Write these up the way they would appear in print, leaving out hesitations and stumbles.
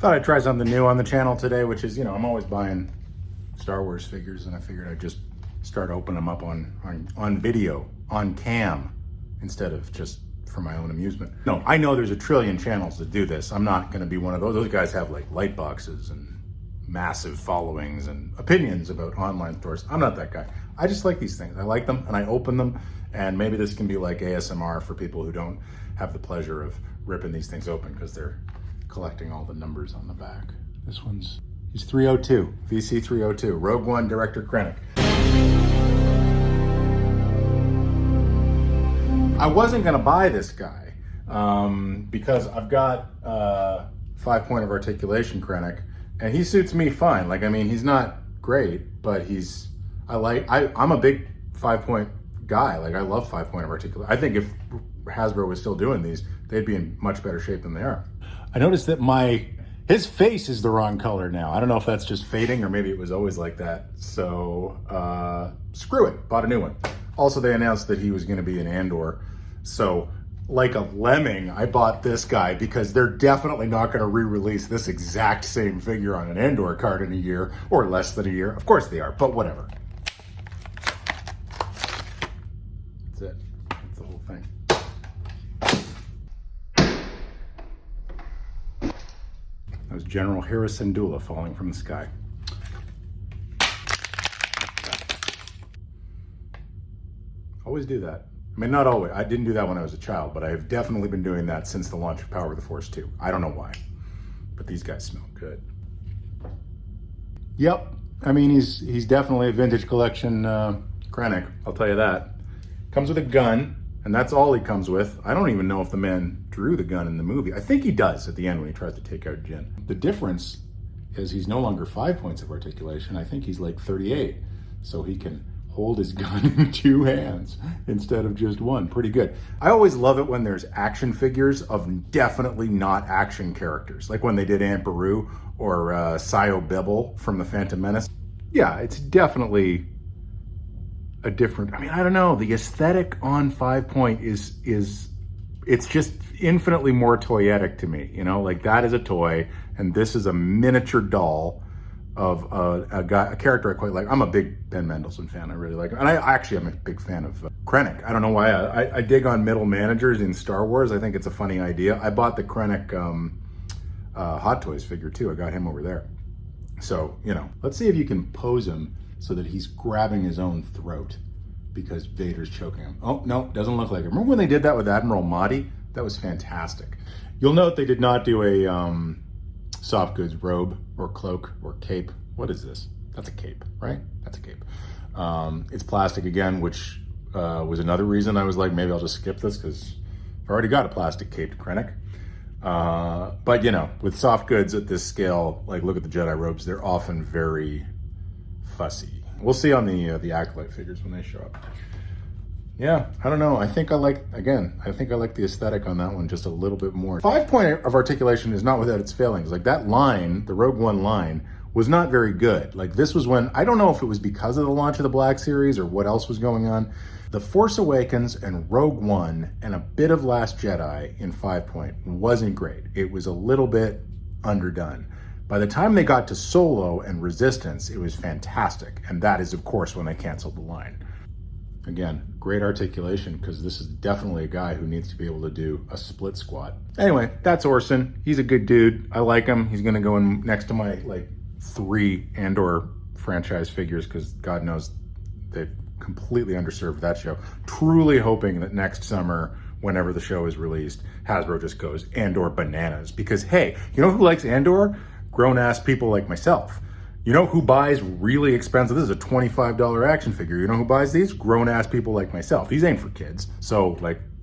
Thought I'd try something new on the channel today, which is, I'm always buying Star Wars figures, and I figured I'd just start opening them up on video, on cam, instead of just for my own amusement. No, I know there's a trillion channels that do this. I'm not gonna be one of those. Those guys have like light boxes and massive followings and opinions about online stores. I'm not that guy. I just like these things. I like them and I open them, and maybe this can be like ASMR for people who don't have the pleasure of ripping these things open because they're collecting all the numbers on the back. This one's, he's 302, VC 302, Rogue One Director Krennic. I wasn't gonna buy this guy because I've got 5-point of articulation Krennic, and he suits me fine. Like, I mean, he's not great, but I'm a big 5-point guy. Like, I love 5-point of articulation. I think if Hasbro was still doing these, they'd be in much better shape than they are. I noticed that his face is the wrong color now. I don't know if that's just fading or maybe it was always like that. So screw it, bought a new one. Also, they announced that he was gonna be in Andor. So like a lemming, I bought this guy because they're definitely not gonna re-release this exact same figure on an Andor card in a year or less than a year. Of course they are, but whatever. That's it, that's the whole thing. That was General Hera Syndulla falling from the sky. Always do that. I mean, not always. I didn't do that when I was a child, but I have definitely been doing that since the launch of Power of the Force 2. I don't know why, but these guys smell good. Yep. I mean, he's definitely a vintage collection Krennic, I'll tell you that. Comes with a gun, and that's all he comes with. I don't even know if the man drew the gun in the movie. I think he does at the end when he tries to take out Jyn. The difference is he's no longer 5 points of articulation. I think he's like 38. So he can hold his gun in 2 hands instead of just one. Pretty good. I always love it when there's action figures of definitely not action characters. Like when they did Aunt Beru or Sio Bibble from The Phantom Menace. Yeah, it's definitely a different, I mean, I don't know, the aesthetic on 5-point is it's just infinitely more toyetic to me, like that is a toy and this is a miniature doll of a character I quite like. I'm a big Ben Mendelsohn fan, I really like him. And I actually am a big fan of Krennic. I don't know why, I dig on middle managers in Star Wars. I think it's a funny idea. I bought the Krennic Hot Toys figure too. I got him over there. So, let's see if you can pose him so that he's grabbing his own throat because Vader's choking him. Oh, no, doesn't look like it. Remember when they did that with Admiral Mahdi? That was fantastic. You'll note they did not do a soft goods robe or cloak or cape. What is this? That's a cape, right? That's a cape. It's plastic again, which was another reason I was like, maybe I'll just skip this because I've already got a plastic caped Krennic. But with soft goods at this scale, like look at the Jedi robes, they're often very fussy. We'll see on the Acolyte figures when they show up. Yeah, I don't know. I think I like the aesthetic on that one just a little bit more. 5-point of articulation is not without its failings. Like that line, the Rogue One line, was not very good. Like this was when, I don't know if it was because of the launch of the Black Series or what else was going on. The Force Awakens and Rogue One and a bit of Last Jedi in 5-point wasn't great. It was a little bit underdone. By the time they got to Solo and Resistance, it was fantastic. And that is, of course, when they canceled the line. Again, great articulation because this is definitely a guy who needs to be able to do a split squat. Anyway, that's Orson. He's a good dude. I like him. He's gonna go in next to my 3 Andor franchise figures because God knows they've completely underserved that show. Truly hoping that next summer, whenever the show is released, Hasbro just goes Andor bananas. Because hey, you know who likes Andor? Grown-ass people like myself. You know who buys really expensive, this is a $25 action figure. You know who buys these? Grown-ass people like myself. These ain't for kids. So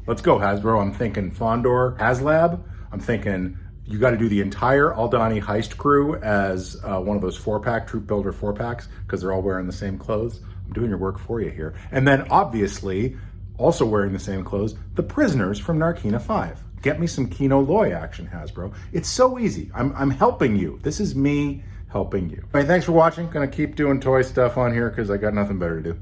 let's go Hasbro. I'm thinking Fondor, HasLab. I'm thinking you got to do the entire Aldhani heist crew as one of those 4-pack, Troop Builder 4-packs, because they're all wearing the same clothes. I'm doing your work for you here. And then obviously, also wearing the same clothes, the prisoners from Narkina 5. Get me some Kino Loy action, Hasbro. It's so easy. I'm helping you. This is me helping you. All right, thanks for watching. Gonna keep doing toy stuff on here because I got nothing better to do.